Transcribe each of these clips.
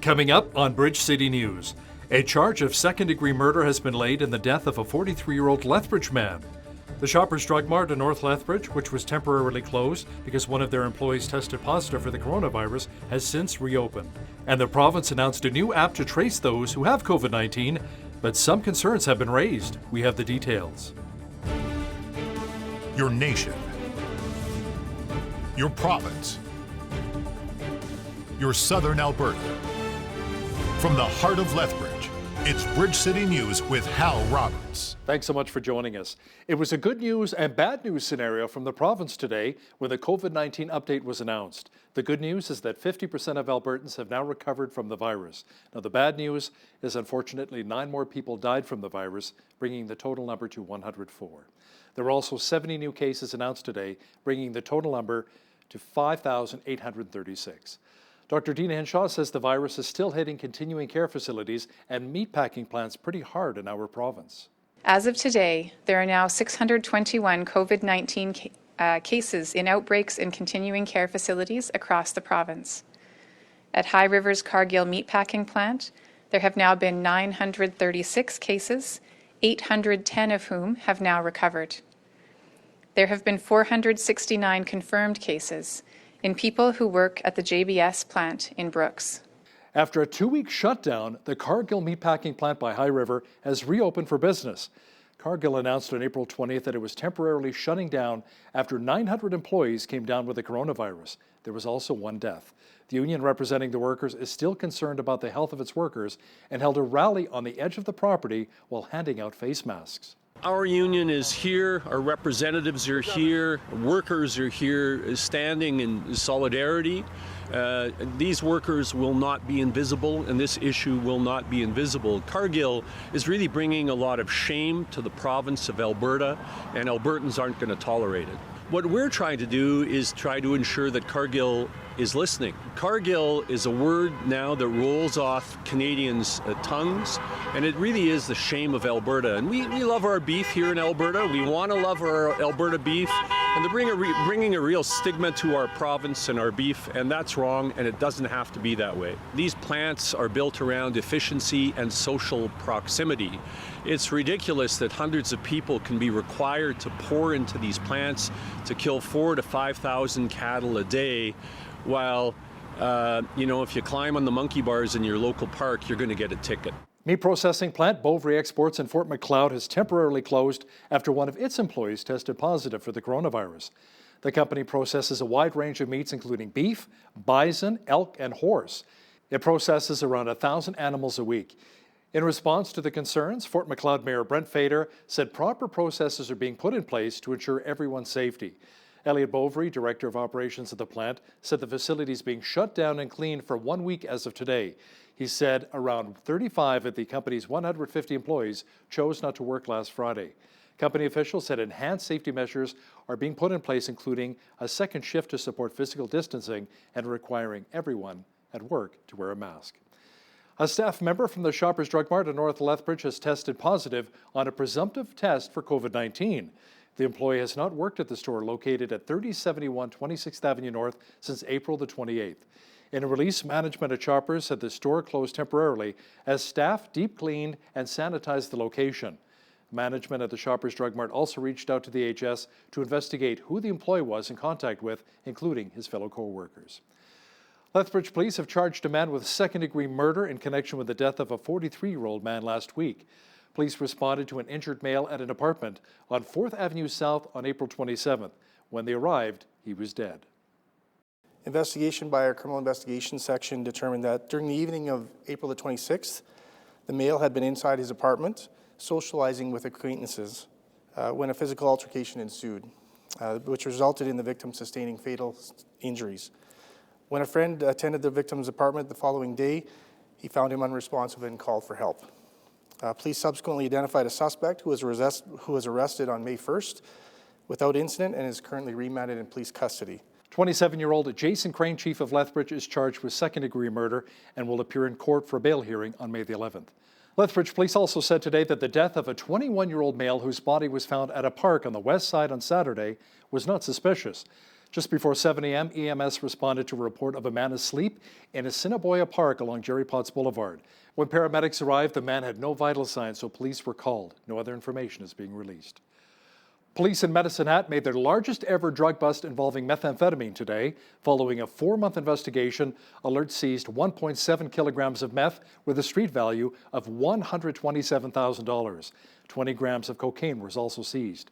Coming up on Bridge City News, a charge of second-degree murder has been laid in the death of a 43-year-old Lethbridge man. The Shoppers Drug Mart in North Lethbridge, which was temporarily closed because one of their employees tested positive for the coronavirus, has since reopened. And the province announced a new app to trace those who have COVID-19, but some concerns have been raised. We have the details. Your nation, your province, your southern Alberta. From the heart of Lethbridge, it's Bridge City News with Hal Roberts. Thanks so much for joining us. It was a good news and bad news scenario from the province today when the COVID-19 update was announced. The good news is that 50% of Albertans have now recovered from the virus. Now, the bad news is unfortunately 9 more people died from the virus, bringing the total number to 104. There were also 70 new cases announced today, bringing the total number to 5,836. Dr. DEENA HINSHAW says the virus is still hitting continuing care facilities and meatpacking plants pretty hard in our province. As of today, there are now 621 COVID-19 cases in outbreaks in continuing care facilities across the province. At High River's Cargill meatpacking plant, there have now been 936 cases, 810 of whom have now recovered. There have been 469 confirmed cases in people who work at the JBS plant in Brooks. After a 2-week shutdown, the Cargill meatpacking plant by High River has reopened for business. Cargill announced on April 20th that it was temporarily shutting down after 900 employees came down with the coronavirus. There was also 1 death. The union representing the workers is still concerned about the health of its workers and held a rally on the edge of the property while handing out face masks. Our union is here, our representatives are here, workers are here standing in solidarity. These workers will not be invisible, and this issue will not be invisible. Cargill is really bringing a lot of shame to the province of Alberta, and Albertans aren't going to tolerate it. What we're trying to do is try to ensure that Cargill is listening. Cargill is a word now that rolls off Canadians' tongues, and it really is the shame of Alberta. And we love our beef here in Alberta. We want to love our Alberta beef, and they're bringing a real stigma to our province and our beef, and that's wrong, and it doesn't have to be that way. These plants are built around efficiency and social proximity. It's ridiculous that hundreds of people can be required to pour into these plants to kill 4,000 to 5,000 cattle a day, while, if you climb on the monkey bars in your local park, you're going to get a ticket. Meat processing plant Bovary Exports in Fort Macleod has temporarily closed after one of its employees tested positive for the coronavirus. The company processes a wide range of meats including beef, bison, elk, and horse. It processes around 1,000 animals a week. In response to the concerns, Fort Macleod Mayor Brent Fader said proper processes are being put in place to ensure everyone's safety. Elliot Bovary, Director of Operations at the plant, said the facility is being shut down and cleaned for 1 week as of today. He said around 35 of the company's 150 employees chose not to work last Friday. Company officials said enhanced safety measures are being put in place, including a second shift to support physical distancing and requiring everyone at work to wear a mask. A staff member from the Shoppers Drug Mart in North Lethbridge has tested positive on a presumptive test for COVID-19. The employee has not worked at the store located at 3071 26th Avenue North since April the 28th. In a release, management at Shoppers said the store closed temporarily as staff deep cleaned and sanitized the location. Management at the Shoppers Drug Mart also reached out to the HS to investigate who the employee was in contact with, including his fellow co-workers. Lethbridge police have charged a man with second-degree murder in connection with the death of a 43-year-old man last week. Police responded to an injured male at an apartment on 4th Avenue South on April 27th. When they arrived, he was dead. Investigation by our criminal investigation section determined that during the evening of April the 26th, the male had been inside his apartment socializing with acquaintances when a physical altercation ensued, which resulted in the victim sustaining fatal injuries. When a friend attended the victim's apartment the following day, he found him unresponsive and called for help. Police subsequently identified a suspect who was arrested on May 1st without incident and is currently remanded in police custody. 27-year-old Jason Crane, chief of Lethbridge, is charged with second-degree murder and will appear in court for a bail hearing on May the 11th. Lethbridge police also said today that the death of a 21-year-old male whose body was found at a park on the west side on Saturday was not suspicious. Just before 7 a.m., EMS responded to a report of a man asleep in Assiniboia Park along Jerry Potts Boulevard. When paramedics arrived, the man had no vital signs, so police were called. No other information is being released. Police in Medicine Hat made their largest ever drug bust involving methamphetamine today. Following a 4-month investigation, Alert seized 1.7 kilograms of meth with a street value of $127,000. 20 grams of cocaine was also seized.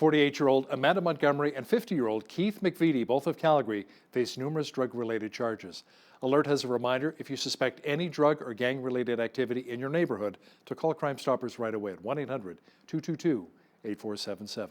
48-year-old Amanda Montgomery and 50-year-old Keith McVitie, both of Calgary, face numerous drug-related charges. Alert has a reminder, if you suspect any drug or gang-related activity in your neighborhood, to call Crime Stoppers right away at 1-800-222-8477.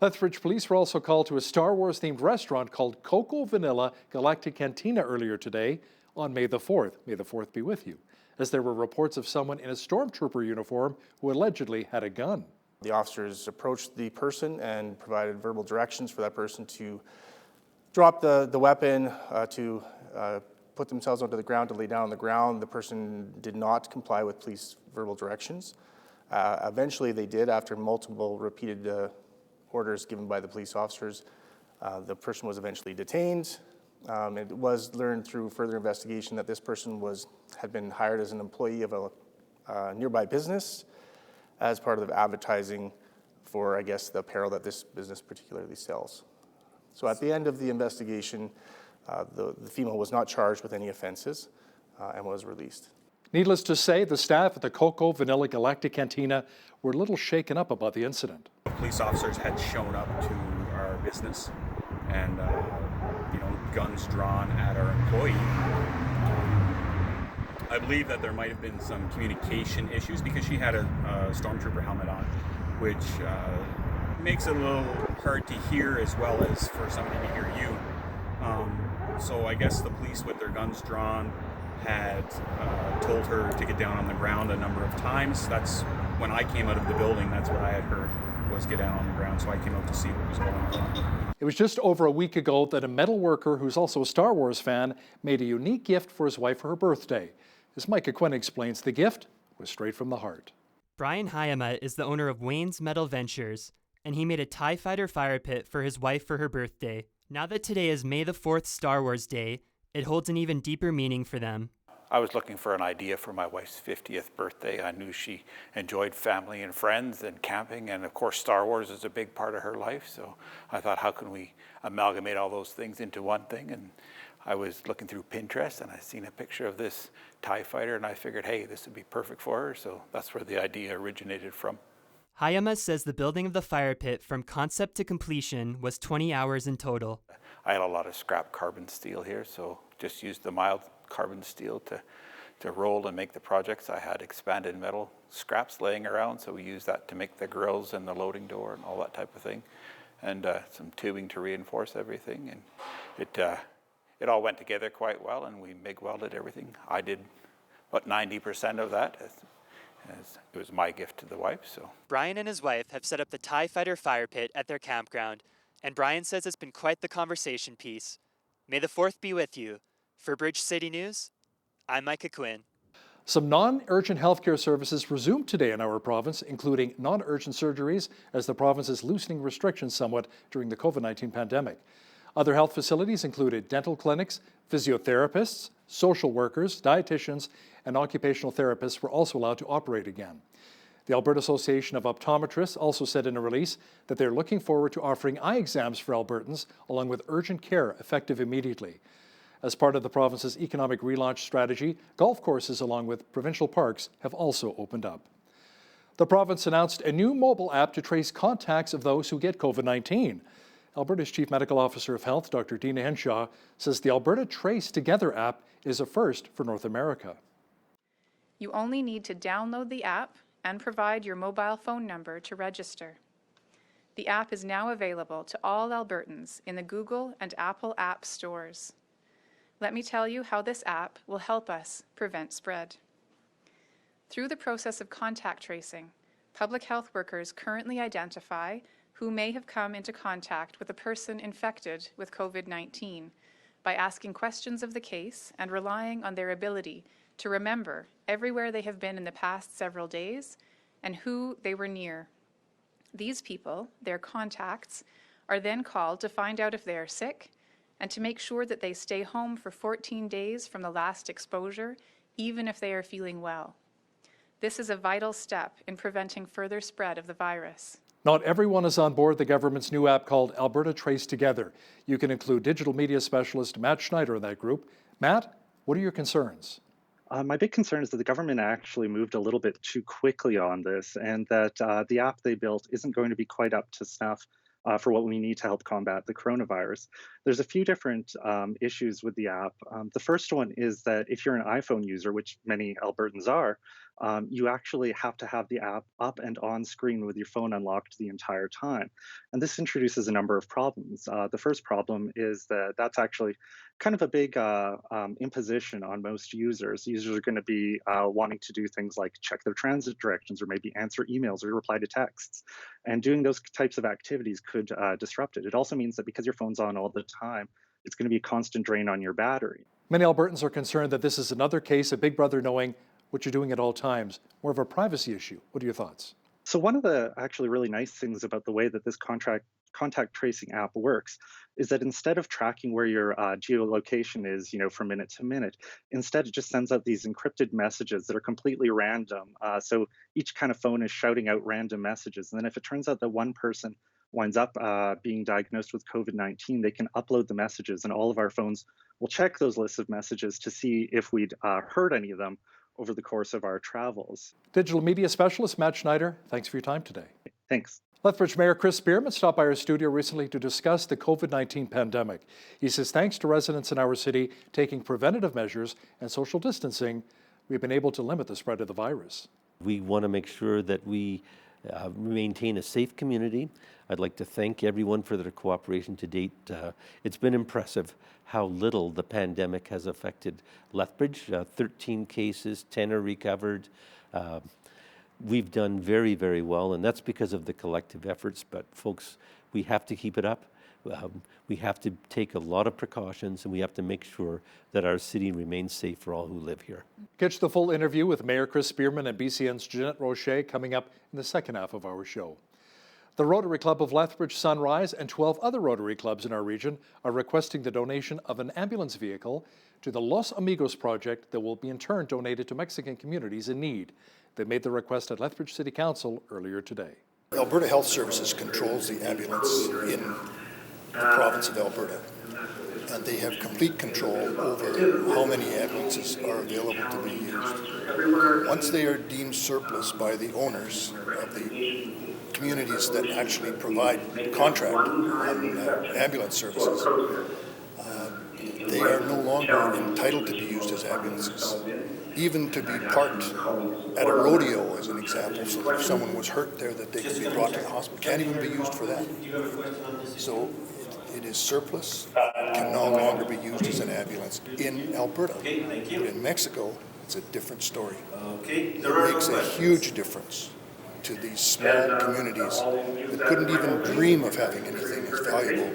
Lethbridge police were also called to a Star Wars-themed restaurant called Cocoa Vanilla Galactic Cantina earlier today on May the 4th. May the 4th be with you, as there were reports of someone in a stormtrooper uniform who allegedly had a gun. The officers approached the person and provided verbal directions for that person to drop the weapon, to put themselves onto the ground, to lay down on the ground. The person did not comply with police verbal directions. Eventually they did, after multiple repeated orders given by the police officers. The person was eventually detained. It was learned through further investigation that this person had been hired as an employee of a nearby business as part of the advertising for, I guess, the apparel that this business particularly sells. So at the end of the investigation, the female was not charged with any offenses and was released. Needless to say, the staff at the Cocoa Vanilla Galactic Cantina were a little shaken up about the incident. Police officers had shown up to our business and, guns drawn at our employee. I believe that there might have been some communication issues because she had a stormtrooper helmet on, which makes it a little hard to hear as well as for somebody to hear you. So I guess the police with their guns drawn had told her to get down on the ground a number of times. That's when I came out of the building, that's what I had heard, was get down on the ground, so I came out to see what was going on. It was just over a week ago that a metal worker who's also a Star Wars fan made a unique gift for his wife for her birthday. As Micah Quinn explains, the gift was straight from the heart. Brian Hyama is the owner of Wayne's Metal Ventures, and he made a TIE Fighter fire pit for his wife for her birthday. Now that today is May the 4th Star Wars Day, it holds an even deeper meaning for them. I was looking for an idea for my wife's 50th birthday. I knew she enjoyed family and friends and camping, and of course Star Wars is a big part of her life, so I thought, how can we amalgamate all those things into one thing? And I was looking through Pinterest and I seen a picture of this TIE fighter and I figured, hey, this would be perfect for her, so that's where the idea originated from. Hayama says the building of the fire pit from concept to completion was 20 hours in total. I had a lot of scrap carbon steel here, so just used the mild carbon steel to roll and make the projects. I had expanded metal scraps laying around, so we used that to make the grills and the loading door and all that type of thing, and some tubing to reinforce everything, and it all went together quite well, and we MIG welded everything. I did about 90% of that, as it was my gift to the wife. So Brian and his wife have set up the TIE Fighter fire pit at their campground, and Brian says it's been quite the conversation piece. May the 4th be with you. For Bridge City News, I'm Micah Quinn. Some non-urgent healthcare services resumed today in our province, including non-urgent surgeries, as the province is loosening restrictions somewhat during the COVID-19 pandemic. Other health facilities included dental clinics, physiotherapists, social workers, dietitians, and occupational therapists were also allowed to operate again. The Alberta Association of Optometrists also said in a release that they're looking forward to offering eye exams for Albertans, along with urgent care effective immediately. As part of the province's economic relaunch strategy, golf courses along with provincial parks have also opened up. The province announced a new mobile app to trace contacts of those who get COVID-19. Alberta's Chief Medical Officer of Health, Dr. DEENA HINSHAW, says the Alberta Trace Together app is a first for North America. You only need to download the app and provide your mobile phone number to register. The app is now available to all Albertans in the Google and Apple app stores. Let me tell you how this app will help us prevent spread. Through the process of contact tracing, public health workers currently identify who may have come into contact with a person infected with COVID-19 by asking questions of the case and relying on their ability to remember everywhere they have been in the past several days and who they were near. These people, their contacts, are then called to find out if they are sick and to make sure that they stay home for 14 days from the last exposure, even if they are feeling well. This is a vital step in preventing further spread of the virus. Not everyone is on board the government's new app called Alberta Trace Together. You can include digital media specialist Matt Schneider in that group. Matt, what are your concerns? My big concern is that the government actually moved a little bit too quickly on this, and that the app they built isn't going to be quite up to snuff for what we need to help combat the coronavirus. There's a few different issues with the app. The first one is that if you're an iPhone user, which many Albertans are, you actually have to have the app up and on screen with your phone unlocked the entire time. And this introduces a number of problems. The first problem is that that's actually kind of a big imposition on most users. Users are going to be wanting to do things like check their transit directions or maybe answer emails or reply to texts. And doing those types of activities could disrupt it. It also means that because your phone's on all the time, it's going to be a constant drain on your battery. Many Albertans are concerned that this is another case of Big Brother knowing what you're doing at all times, more of a privacy issue. What are your thoughts? So one of the actually really nice things about the way that this contact tracing app works is that instead of tracking where your geolocation is, from minute to minute, instead it just sends out these encrypted messages that are completely random. So each kind of phone is shouting out random messages. And then if it turns out that one person winds up being diagnosed with COVID-19, they can upload the messages, and all of our phones will check those lists of messages to see if we'd heard any of them over the course of our travels. Digital media specialist Matt Schneider, thanks for your time today. Thanks. Lethbridge Mayor Chris Spearman stopped by our studio recently to discuss the COVID-19 pandemic. He says thanks to residents in our city taking preventative measures and social distancing, we've been able to limit the spread of the virus. We want to make sure that we maintain a safe community. I'd like to thank everyone for their cooperation to date. It's been impressive how little the pandemic has affected Lethbridge. 13 cases, 10 are recovered. We've done very, very well, and that's because of the collective efforts. But folks, we have to keep it up. We have to take a lot of precautions, and we have to make sure that our city remains safe for all who live here. Catch the full interview with Mayor Chris Spearman and BCN's Jeanette Rocher coming up in the second half of our show. The Rotary Club of Lethbridge Sunrise and 12 other Rotary clubs in our region are requesting the donation of an ambulance vehicle to the Los Amigos project that will be in turn donated to Mexican communities in need. They made the request at Lethbridge City Council earlier today. Alberta Health Services controls the ambulance in the province of Alberta, and they have complete control over how many ambulances are available to be used. Once they are deemed surplus by the owners of the communities that actually provide contract on ambulance services, they are no longer entitled to be used as ambulances. Even to be parked at a rodeo, as an example, so if someone was hurt there, that they could be brought to the hospital, can't even be used for that. So it is surplus, can no longer be used as an ambulance in Alberta. But in Mexico, it's a different story. It makes a huge difference to these small communities that couldn't even dream of having anything as valuable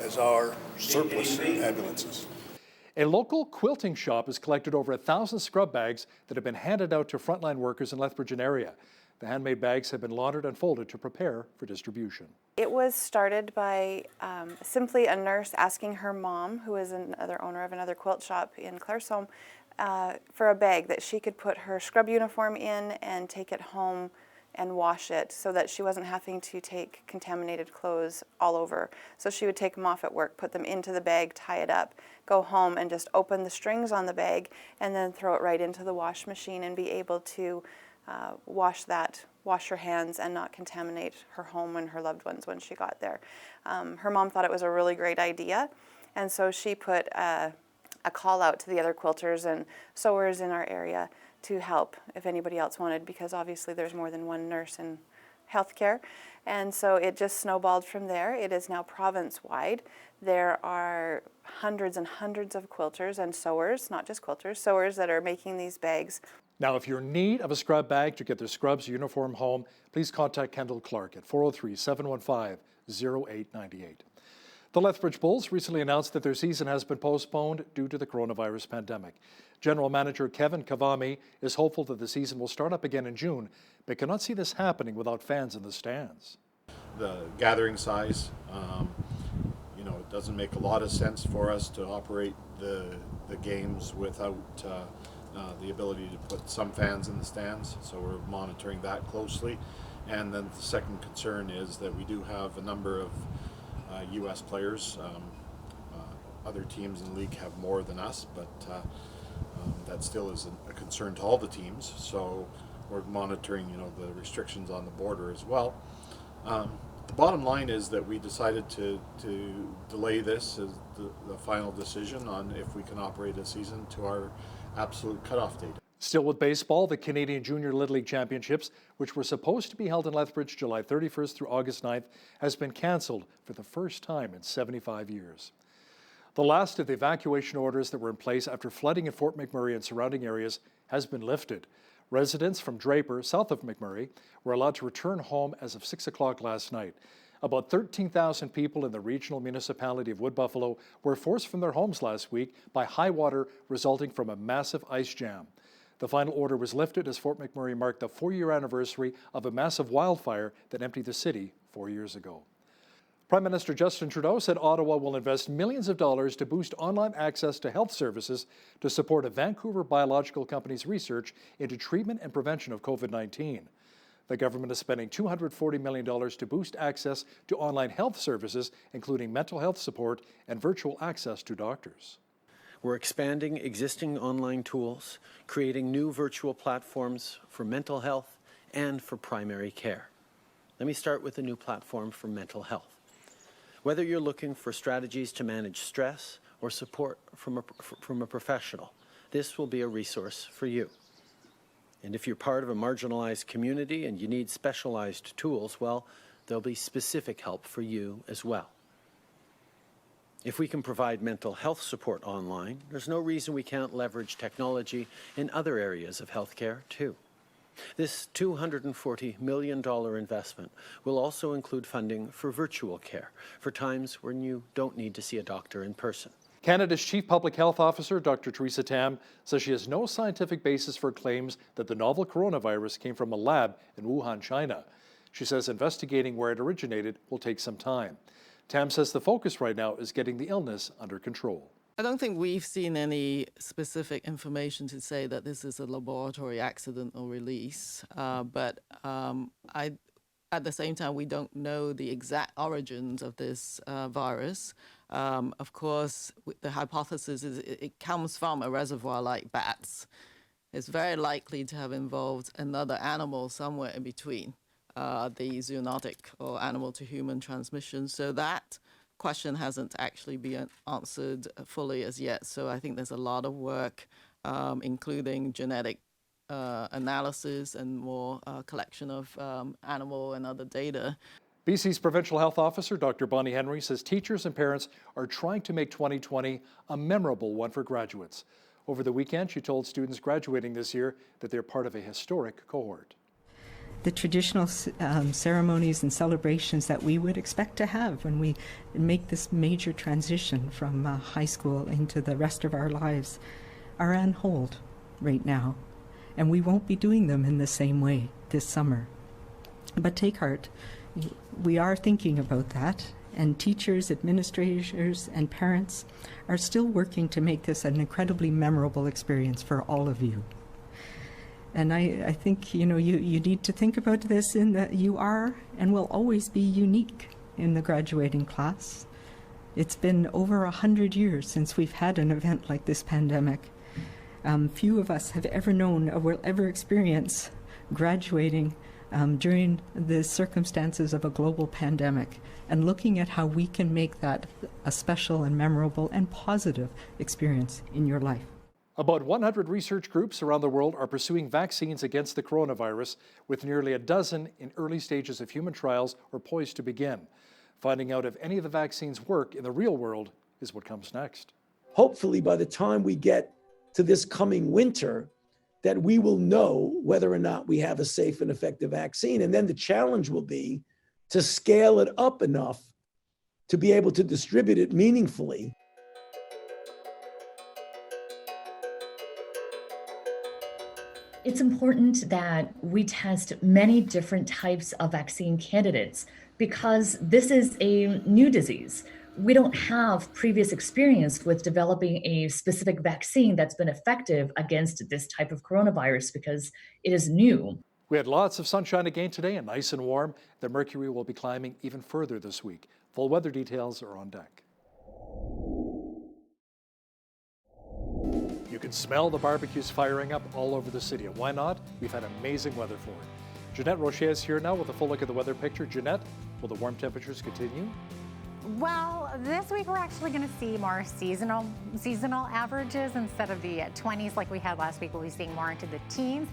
as our surplus ambulances. A local quilting shop has collected over 1,000 scrub bags that have been handed out to frontline workers in Lethbridge and area. The handmade bags have been laundered and folded to prepare for distribution. It was started by simply a nurse asking her mom, who is another owner of another quilt shop in Claresholm, for a bag that she could put her scrub uniform in and take it home and wash it so that she wasn't having to take contaminated clothes all over. So she would take them off at work, put them into the bag, tie it up, go home and just open the strings on the bag and then throw it right into the wash machine and be able to wash her hands and not contaminate her home and her loved ones when she got there. Her mom thought it was a really great idea, and so she put a call out to the other quilters and sewers in our area to help if anybody else wanted, because obviously there's more than one nurse in healthcare. And so it just snowballed from there. It is now province-wide. There are hundreds and hundreds of quilters and sewers, not just quilters, sewers that are making these bags. Now, if you're in need of a scrub bag to get their scrubs uniform home, please contact Kendall Clark at 403-715-0898. The Lethbridge Bulls recently announced that their season has been postponed due to the coronavirus pandemic. General Manager KVAME is hopeful that the season will start up again in June, but cannot see this happening without fans in the stands. The gathering size, it doesn't make a lot of sense for us to operate the games without the ability to put some fans in the stands, so we're monitoring that closely. And then the second concern is that we do have a number of U.S. players. Other teams in the league have more than us, but that still is a concern to all the teams. So we're monitoring, the restrictions on the border as well. The bottom line is that we decided to delay this as the final decision on if we can operate a season to our absolute cutoff date. Still with baseball, the Canadian Junior Little League Championships, which were supposed to be held in Lethbridge July 31st through August 9th, has been cancelled for the first time in 75 years. The last of the evacuation orders that were in place after flooding in Fort McMurray and surrounding areas has been lifted. Residents from Draper, south of McMurray, were allowed to return home as of 6 o'clock last night. About 13,000 people in the regional municipality of Wood Buffalo were forced from their homes last week by high water resulting from a massive ice jam. The final order was lifted as Fort McMurray marked the 4-year anniversary of a massive wildfire that emptied the city 4 years ago. Prime Minister Justin Trudeau said Ottawa will invest millions of dollars to boost online access to health services to support a Vancouver biological company's research into treatment and prevention of COVID-19. The government is spending $240 million to boost access to online health services, including mental health support and virtual access to doctors. We're expanding existing online tools, creating new virtual platforms for mental health and for primary care. Let me start with a new platform for mental health. Whether you're looking for strategies to manage stress or support from a professional, this will be a resource for you. And if you're part of a marginalized community and you need specialized tools, well, there'll be specific help for you as well. If we can provide mental health support online, there's no reason we can't leverage technology in other areas of healthcare too. This $240 million investment will also include funding for virtual care for times when you don't need to see a doctor in person. Canada's Chief Public Health Officer, Dr. Theresa Tam, says she has no scientific basis for claims that the novel coronavirus came from a lab in Wuhan, China. She says investigating where it originated will take some time. Tam says the focus right now is getting the illness under control. I don't think we've seen any specific information to say that this is a laboratory accident or release, but at the same time, we don't know the exact origins of this virus. Of course, the hypothesis is it comes from a reservoir like bats. It's very likely to have involved another animal somewhere in between the zoonotic or animal to human transmission. So that question hasn't actually been answered fully as yet. So I think there's a lot of work, including genetic analysis and more collection of animal and other data. BC's Provincial Health Officer, Dr. Bonnie Henry, says teachers and parents are trying to make 2020 a memorable one for graduates. Over the weekend, she told students graduating this year that they're part of a historic cohort. The traditional ceremonies and celebrations that we would expect to have when we make this major transition from high school into the rest of our lives are on hold right now, and we won't be doing them in the same way this summer. But take heart, we are thinking about that, and teachers, administrators, and parents are still working to make this an incredibly memorable experience for all of you. And I think, you need to think about this in that you are and will always be unique in the graduating class. It's been over 100 years since we've had an event like this pandemic. Few of us have ever known or will ever experience graduating during the circumstances of a global pandemic and looking at how we can make that a special and memorable and positive experience in your life. About 100 research groups around the world are pursuing vaccines against the coronavirus, with nearly a dozen in early stages of human trials or poised to begin. Finding out if any of the vaccines work in the real world is what comes next. Hopefully, by the time we get to this coming winter, that we will know whether or not we have a safe and effective vaccine. And then the challenge will be to scale it up enough to be able to distribute it meaningfully. It's important that we test many different types of vaccine candidates because this is a new disease. We don't have previous experience with developing a specific vaccine that's been effective against this type of coronavirus because it is new. We had lots of sunshine again today and nice and warm. The mercury will be climbing even further this week. Full weather details are on deck. You can smell the barbecues firing up all over the city. And why not? We've had amazing weather for it. Jeanette Rocher is here now with a full look at the weather picture. Jeanette, will the warm temperatures continue? Well, this week we're actually going to see more seasonal averages instead of the 20s like we had last week. We'll be seeing more into the teens.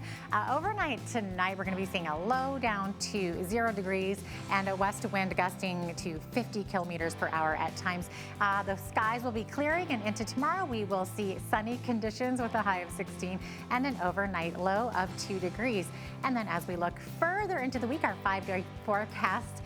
Overnight tonight, we're going to be seeing a low down to 0 degrees and a west wind gusting to 50 kilometers per hour at times. The skies will be clearing, and into tomorrow we will see sunny conditions with a high of 16 and an overnight low of 2 degrees. And then as we look further into the week, our 5-day forecast,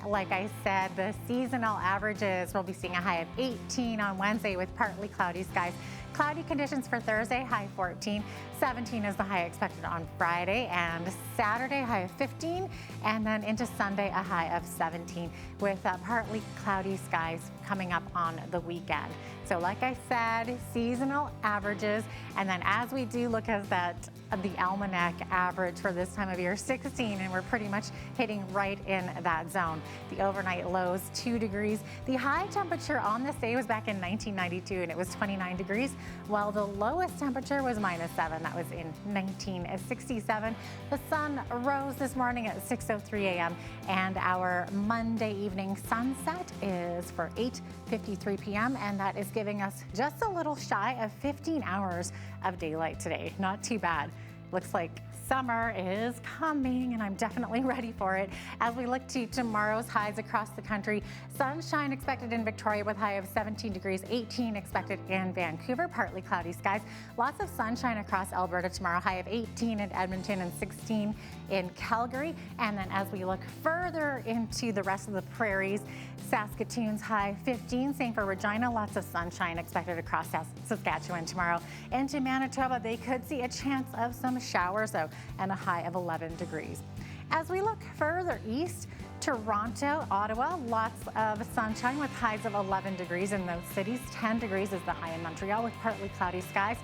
like I said, the seasonal averages, we'll be seeing a high of 18 on Wednesday with partly cloudy skies. Cloudy conditions for Thursday, high 14. 17 is the high expected on Friday, and Saturday, high of 15, and then into Sunday, a high of 17 with partly cloudy skies coming up on the weekend. So like I said, seasonal averages, and then as we do look at that, the almanac average for this time of year, 16, and we're pretty much hitting right in that zone. The overnight lows, 2 degrees. The high temperature on this day was back in 1992, and it was 29 degrees, while the lowest temperature was -7. That was in 1967. The sun rose this morning at 6:03 a.m., and our Monday evening sunset is for 8:53 p.m., and that is giving us just a little shy of 15 hours of daylight today. Not too bad. Looks like summer is coming, and I'm definitely ready for it. As we look to tomorrow's highs across the country, sunshine expected in Victoria with high of 17 degrees, 18 expected in Vancouver, partly cloudy skies. Lots of sunshine across Alberta tomorrow, high of 18 in Edmonton and 16 in Calgary. And then as we look further into the rest of the prairies, Saskatoon's high 15, same for Regina, lots of sunshine expected across Saskatchewan tomorrow. Into Manitoba, they could see a chance of some showers though, and a high of 11 degrees. As we look further east, Toronto, Ottawa, lots of sunshine with highs of 11 degrees in those cities. 10 degrees is the high in Montreal with partly cloudy skies.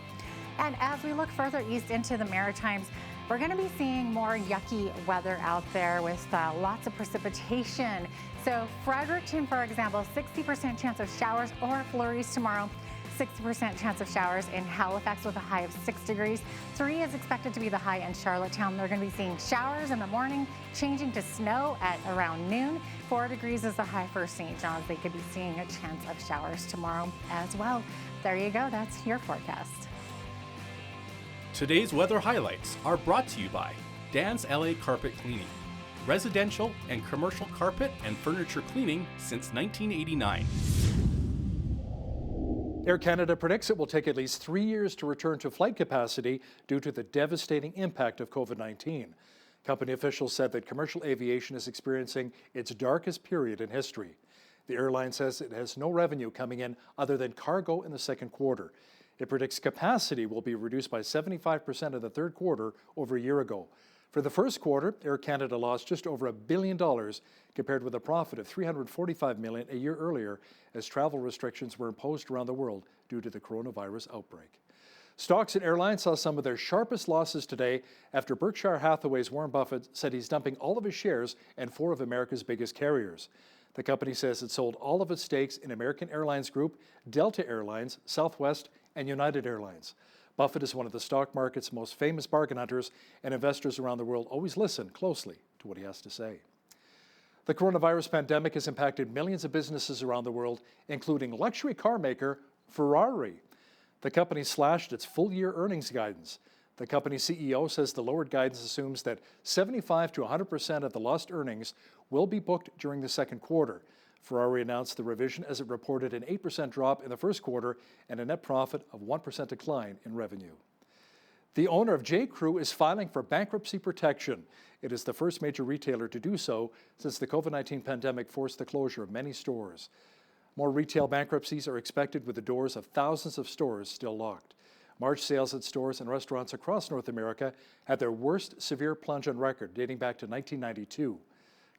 And as we look further east into the Maritimes, we're going to be seeing more yucky weather out there with lots of precipitation. So Fredericton, for example, 60% chance of showers or flurries tomorrow. 60% chance of showers in Halifax with a high of 6 degrees. 3 is expected to be the high in Charlottetown. They're going to be seeing showers in the morning, changing to snow at around noon. 4 degrees is the high for St. John's. They could be seeing a chance of showers tomorrow as well. There you go. That's your forecast. Today's weather highlights are brought to you by Dan's LA Carpet Cleaning. Residential and commercial carpet and furniture cleaning since 1989. Air Canada predicts it will take at least 3 years to return to flight capacity due to the devastating impact of COVID-19. Company officials said that commercial aviation is experiencing its darkest period in history. The airline says it has no revenue coming in other than cargo in the second quarter. It predicts capacity will be reduced by 75% in the third quarter over a year ago. For the first quarter, Air Canada lost just over $1 billion compared with a profit of $345 million a year earlier as travel restrictions were imposed around the world due to the coronavirus outbreak. Stocks and airlines saw some of their sharpest losses today after Berkshire Hathaway's Warren Buffett said he's dumping all of his shares in 4 of America's biggest carriers. The company says it sold all of its stakes in American Airlines Group, Delta Airlines, Southwest, and United Airlines. Buffett is one of the stock market's most famous bargain hunters, and investors around the world always listen closely to what he has to say. The coronavirus pandemic has impacted millions of businesses around the world, including luxury car maker Ferrari. The company slashed its full-year earnings guidance. The company's CEO says the lowered guidance assumes that 75 to 100% of the lost earnings will be booked during the second quarter. Ferrari announced the revision as it reported an 8% drop in the first quarter and a net profit of 1% decline in revenue. The owner of J.Crew is filing for bankruptcy protection. It is the first major retailer to do so since the COVID-19 pandemic forced the closure of many stores. More retail bankruptcies are expected with the doors of thousands of stores still locked. March sales at stores and restaurants across North America had their worst severe plunge on record dating back to 1992.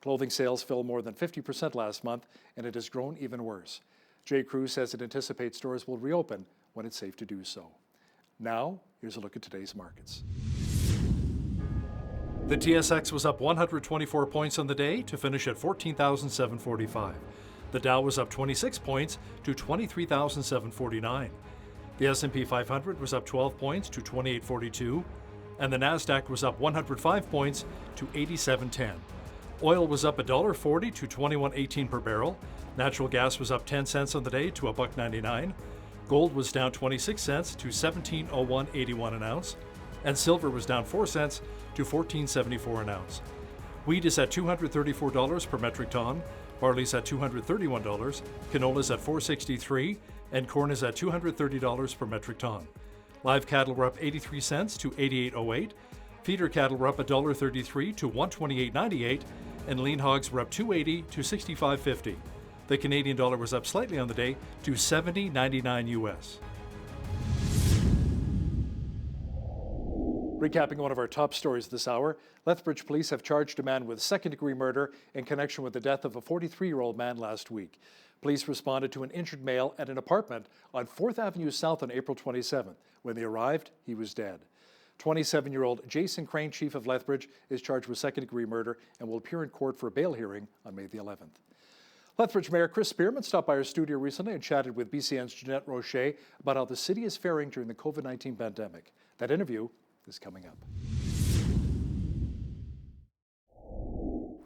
Clothing sales fell more than 50% last month, and it has grown even worse. J. Crew says it anticipates stores will reopen when it's safe to do so. Now, here's a look at today's markets. The TSX was up 124 points on the day to finish at 14,745. The Dow was up 26 points to 23,749. The S&P 500 was up 12 points to 2842, and the Nasdaq was up 105 points to 8710. Oil was up $1.40 to $21.18 per barrel. Natural gas was up 10 cents on the day to $1.99. Gold was down 26 cents to $17.0181 an ounce, and silver was down 4 cents to $14.74 an ounce. Wheat is at $234 per metric ton, barley's at $231, canola's at $463, and corn is at $230 per metric ton. Live cattle were up 83 cents to $88.08, feeder cattle were up $1.33 to $128.98, and lean hogs were up $2.80 to $65.50. The Canadian dollar was up slightly on the day to $70.99 US. Recapping one of our top stories this hour, Lethbridge police have charged a man with second-degree murder in connection with the death of a 43-year-old man last week. Police responded to an injured male at an apartment on 4th Avenue South on April 27th. When they arrived, he was dead. 27-year-old Jason Crane, chief of Lethbridge, is charged with second-degree murder and will appear in court for a bail hearing on May the 11th. Lethbridge Mayor Chris Spearman stopped by our studio recently and chatted with BCN's Jeanette Rocher about how the city is faring during the COVID-19 pandemic. That interview is coming up.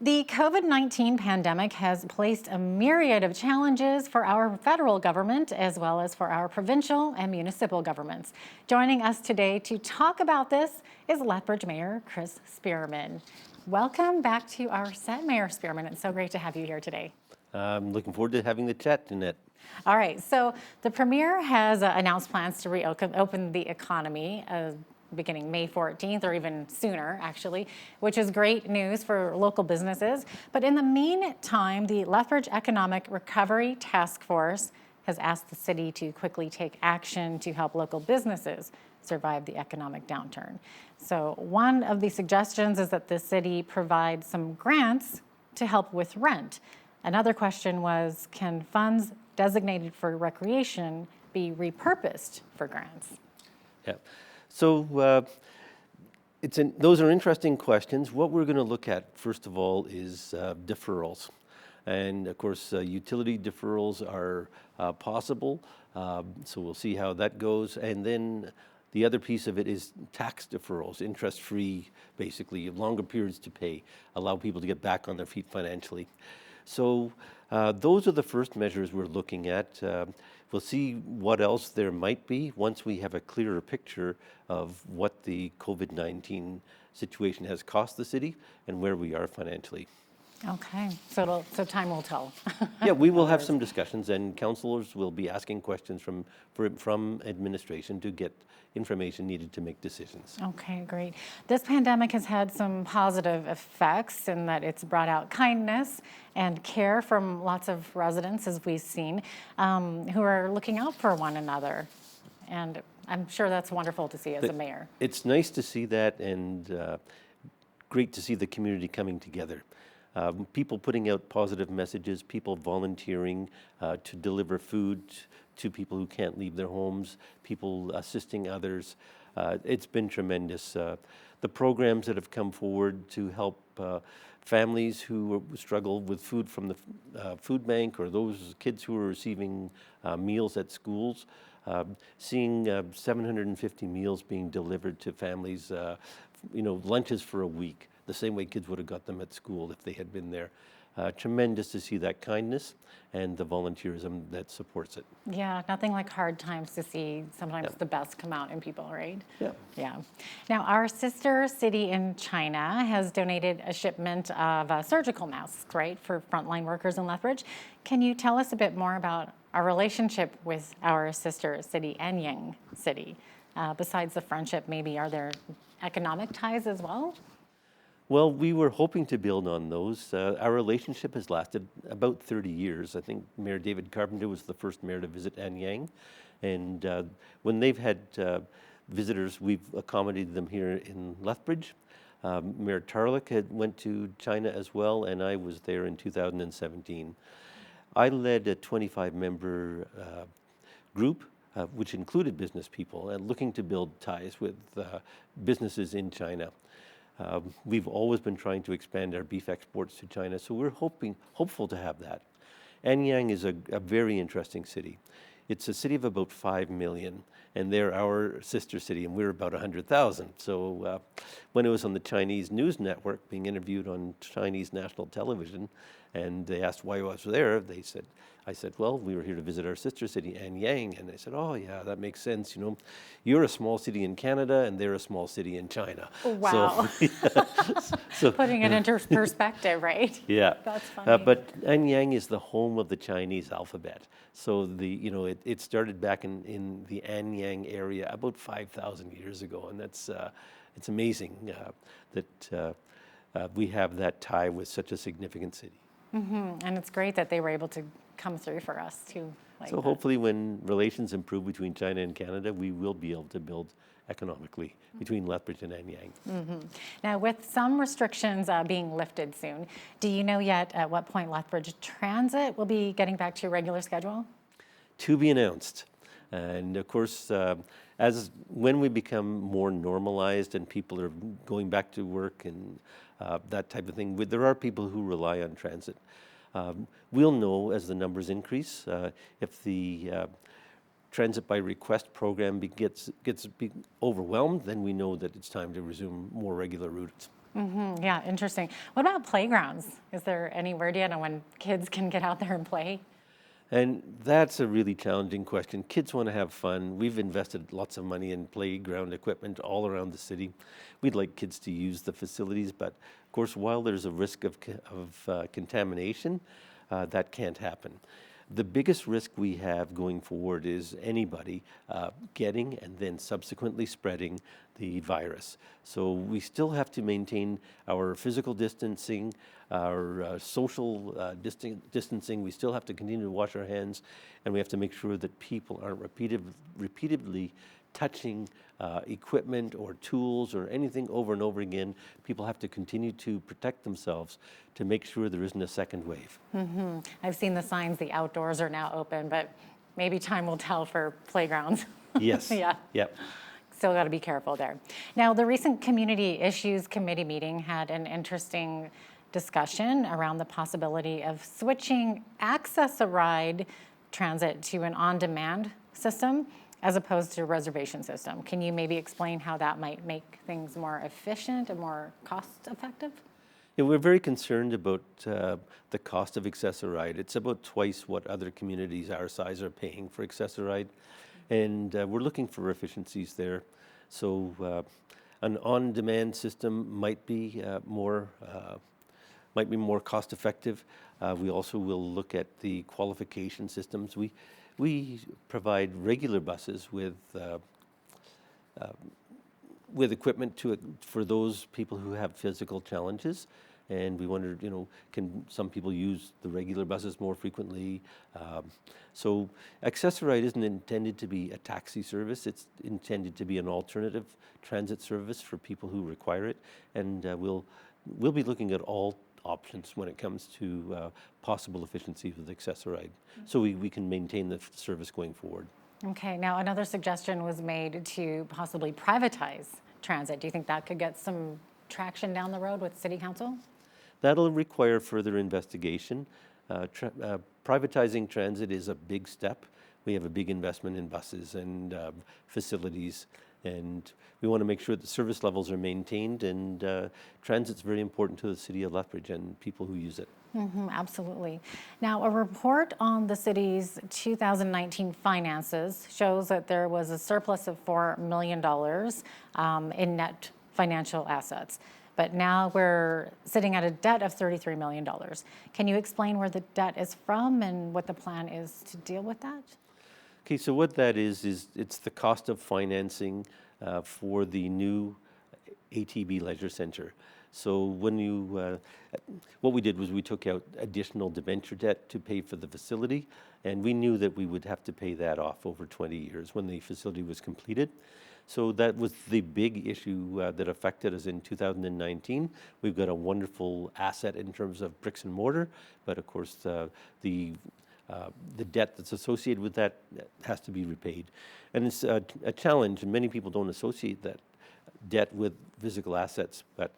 The COVID-19 pandemic has placed a myriad of challenges for our federal government as well as for our provincial and municipal governments. Joining us today to talk about this is Lethbridge Mayor Chris Spearman. Welcome back to our set, Mayor Spearman. It's so great to have you here today. I'm looking forward to having the chat, Jeanette. All right, so the Premier has announced plans to reopen the economy beginning May 14th or even sooner, actually, which is great news for local businesses. But in the meantime, the Lethbridge Economic Recovery Task Force has asked the city to quickly take action to help local businesses survive the economic downturn. So one of the suggestions is that the city provide some grants to help with rent. Another question was, can funds designated for recreation be repurposed for grants? Yeah. So those are interesting questions. What we're going to look at, first of all, is deferrals. And of course, utility deferrals are possible. So we'll see how that goes. And then the other piece of it is tax deferrals, interest-free, basically, longer periods to pay, allow people to get back on their feet financially. So those are the first measures we're looking at. We'll see what else there might be once we have a clearer picture of what the COVID-19 situation has cost the city and where we are financially. Okay, so time will tell. Yeah, we will have some discussions, and councillors will be asking questions from administration to get information needed to make decisions. Okay, great. This pandemic has had some positive effects in that it's brought out kindness and care from lots of residents, as we've seen, who are looking out for one another. And I'm sure that's wonderful to see as a mayor. It's nice to see that, and great to see the community coming together. People putting out positive messages, people volunteering to deliver food to people who can't leave their homes, people assisting others. It's been tremendous. The programs that have come forward to help families who struggle with food from the food bank, or those kids who are receiving meals at schools, seeing 750 meals being delivered to families, lunches for a week, the same way kids would have got them at school if they had been there. Tremendous to see that kindness and the volunteerism that supports it. Yeah, nothing like hard times to see sometimes the best come out in people, right? Yeah. Yeah. Now, our sister city in China has donated a shipment of surgical masks, right, for frontline workers in Lethbridge. Can you tell us a bit more about our relationship with our sister city, Anyang City? Besides the friendship, maybe are there economic ties as well? Well, we were hoping to build on those. Our relationship has lasted about 30 years. I think Mayor David Carpenter was the first mayor to visit Anyang. And when they've had visitors, we've accommodated them here in Lethbridge. Mayor Tarlick went to China as well, and I was there in 2017. I led a 25-member group, which included business people, and looking to build ties with businesses in China. We've always been trying to expand our beef exports to China, so we're hopeful to have that. Anyang is a very interesting city. It's a city of about 5 million, and they're our sister city, and we're about 100,000. So when it was on the Chinese news network, being interviewed on Chinese national television, and they asked why I was there, I said, well, we were here to visit our sister city, Anyang. And they said, oh yeah, that makes sense. You know, you're a small city in Canada, and they're a small city in China. Wow. So, putting it into perspective, right? Yeah. That's funny. But Anyang is the home of the Chinese alphabet. So it started back in the Anyang area about 5,000 years ago, and that's it's amazing that we have that tie with such a significant city. And it's great that they were able to come through for us too. So hopefully when relations improve between China and Canada, we will be able to build economically between Lethbridge and Anyang. Now, with some restrictions being lifted soon, do you know yet at what point Lethbridge Transit will be getting back to a regular schedule? To be announced. And of course, when we become more normalized and people are going back to work and that type of thing, there are people who rely on transit. We'll know as the numbers increase. If the transit by request program gets overwhelmed, then we know that it's time to resume more regular routes. Yeah, interesting. What about playgrounds? Is there any word yet on when kids can get out there and play? And that's a really challenging question. Kids want to have fun. We've invested lots of money in playground equipment all around the city. We'd like kids to use the facilities, but of course, while there's a risk of contamination, that can't happen. The biggest risk we have going forward is anybody getting and then subsequently spreading the virus. So we still have to maintain our physical distancing, our social distancing. We still have to continue to wash our hands, and we have to make sure that people aren't repeatedly touching equipment or tools or anything over and over again. People have to continue to protect themselves to make sure there isn't a second wave. I've seen the signs, the outdoors are now open, but maybe time will tell for playgrounds. Yes. Yeah. Yep. Still got to be careful there. Now, the recent Community Issues Committee meeting had an interesting discussion around the possibility of switching Access-a-Ride transit to an on-demand system as opposed to a reservation system. Can you maybe explain how that might make things more efficient and more cost-effective? Yeah, we're very concerned about the cost of Access-a-Ride. It's about twice what other communities our size are paying for Access-a-Ride, and we're looking for efficiencies there. So an on-demand system might be more cost-effective. We also will look at the qualification systems. We provide regular buses with equipment for those people who have physical challenges, and we wondered, can some people use the regular buses more frequently? So Access-a-Ride isn't intended to be a taxi service. It's intended to be an alternative transit service for people who require it, and we'll be looking at all options when it comes to possible efficiencies with Access-a-Ride, so we can maintain the service going forward. Okay, now another suggestion was made to possibly privatize transit. Do you think that could get some traction down the road with City Council? That'll require further investigation. Privatizing transit is a big step. We have a big investment in buses and facilities, and we want to make sure that service levels are maintained, and transit's very important to the city of Lethbridge and people who use it. Absolutely. Now, a report on the city's 2019 finances shows that there was a surplus of $4 million in net financial assets. But now we're sitting at a debt of $33 million. Can you explain where the debt is from and what the plan is to deal with that? Okay, so what that is it's the cost of financing for the new ATB Leisure Centre. So when what we did was we took out additional debenture debt to pay for the facility, and we knew that we would have to pay that off over 20 years when the facility was completed. So that was the big issue that affected us in 2019. We've got a wonderful asset in terms of bricks and mortar, but of course the debt that's associated with that has to be repaid. And it's a challenge, and many people don't associate that debt with physical assets, but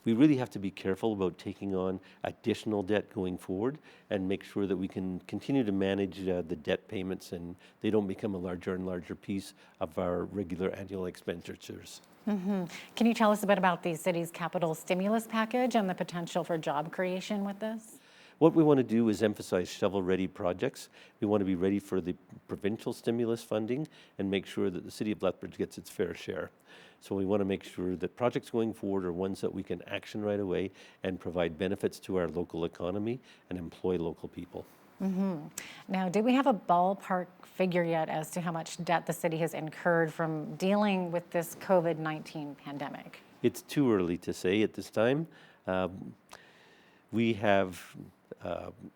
we really have to be careful about taking on additional debt going forward and make sure that we can continue to manage the debt payments and they don't become a larger and larger piece of our regular annual expenditures. Can you tell us a bit about the city's capital stimulus package and the potential for job creation with this? What we want to do is emphasize shovel-ready projects. We want to be ready for the provincial stimulus funding and make sure that the city of Lethbridge gets its fair share. So we want to make sure that projects going forward are ones that we can action right away and provide benefits to our local economy and employ local people. Now, do we have a ballpark figure yet as to how much debt the city has incurred from dealing with this COVID-19 pandemic? It's too early to say at this time. We have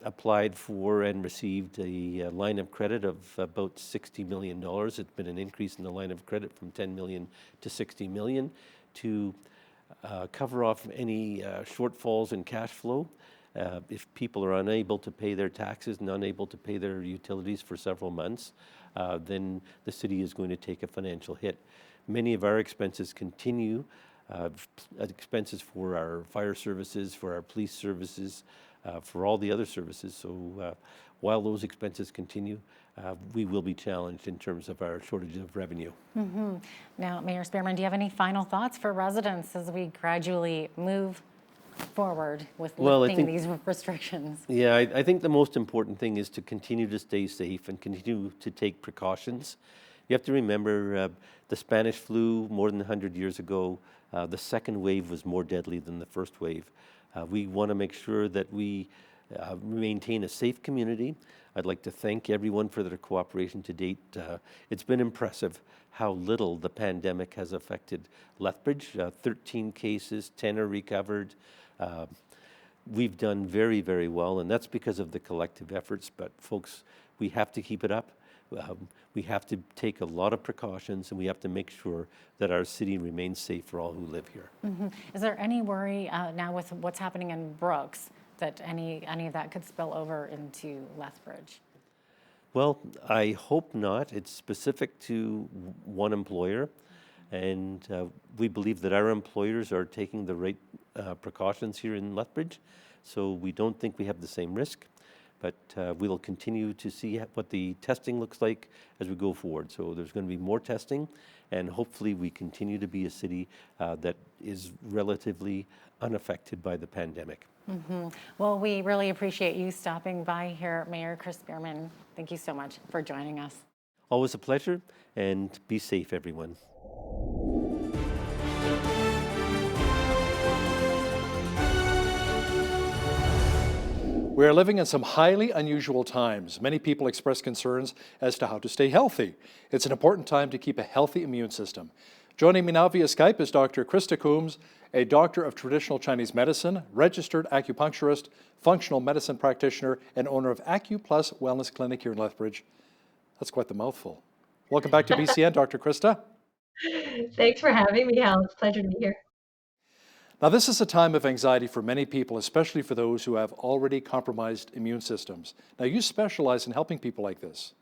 applied for and received a line of credit of about $60 million. It's been an increase in the line of credit from $10 million to $60 million to cover off any shortfalls in cash flow. If people are unable to pay their taxes and unable to pay their utilities for several months, then the city is going to take a financial hit. Many of our expenses continue, expenses for our fire services, for our police services, for all the other services. So while those expenses continue, we will be challenged in terms of our shortage of revenue. Now, Mayor Spearman, do you have any final thoughts for residents as we gradually move forward with lifting these restrictions? Yeah, I think the most important thing is to continue to stay safe and continue to take precautions. You have to remember the Spanish flu more than 100 years ago, the second wave was more deadly than the first wave. We want to make sure that we maintain a safe community. I'd like to thank everyone for their cooperation to date. It's been impressive how little the pandemic has affected Lethbridge. 13 cases, 10 are recovered. We've done very, very well, and that's because of the collective efforts. But folks, we have to keep it up. We have to take a lot of precautions, and we have to make sure that our city remains safe for all who live here. Is there any worry now with what's happening in Brooks that any of that could spill over into Lethbridge? Well, I hope not. It's specific to one employer, and we believe that our employers are taking the right precautions here in Lethbridge, so we don't think we have the same risk. But we will continue to see what the testing looks like as we go forward. So there's going to be more testing, and hopefully we continue to be a city that is relatively unaffected by the pandemic. Well, we really appreciate you stopping by here, Mayor Chris Spearman. Thank you so much for joining us. Always a pleasure, and be safe, everyone. We are living in some highly unusual times. Many people express concerns as to how to stay healthy. It's an important time to keep a healthy immune system. Joining me now via Skype is Dr. KRISTA COOMBS, a doctor of traditional Chinese medicine, registered acupuncturist, functional medicine practitioner, and owner of AcuPlus Wellness Clinic here in Lethbridge. That's quite the mouthful. Welcome back to BCN, Dr. KRISTA. Thanks for having me, Hal. It's a pleasure to be here. Now, this is a time of anxiety for many people, especially for those who have already compromised immune systems. Now, you specialize in helping people like this.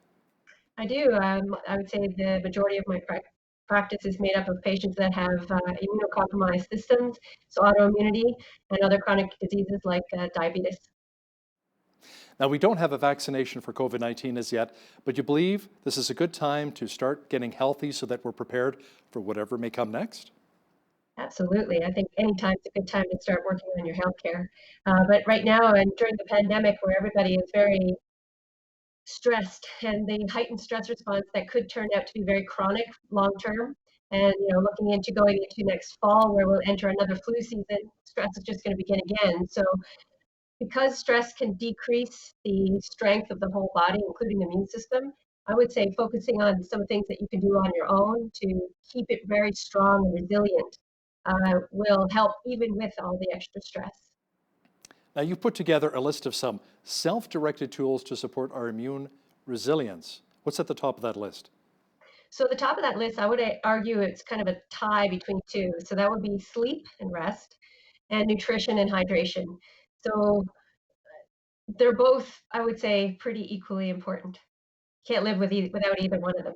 I do. I would say the majority of my practice is made up of patients that have immunocompromised systems, so autoimmunity and other chronic diseases like diabetes. Now, we don't have a vaccination for COVID-19 as yet, but you believe this is a good time to start getting healthy so that we're prepared for whatever may come next? Absolutely. I think any time is a good time to start working on your healthcare. But right now, and during the pandemic, where everybody is very stressed and the heightened stress response that could turn out to be very chronic long term, and looking into going into next fall where we'll enter another flu season, stress is just going to begin again. So because stress can decrease the strength of the whole body, including the immune system, I would say focusing on some things that you can do on your own to keep it very strong and resilient will help even with all the extra stress. Now, you've put together a list of some self-directed tools to support our immune resilience. What's at the top of that list? So the top of that list, I would argue it's kind of a tie between two. So that would be sleep and rest, and nutrition and hydration. So they're both, I would say, pretty equally important. Can't live without either one of them.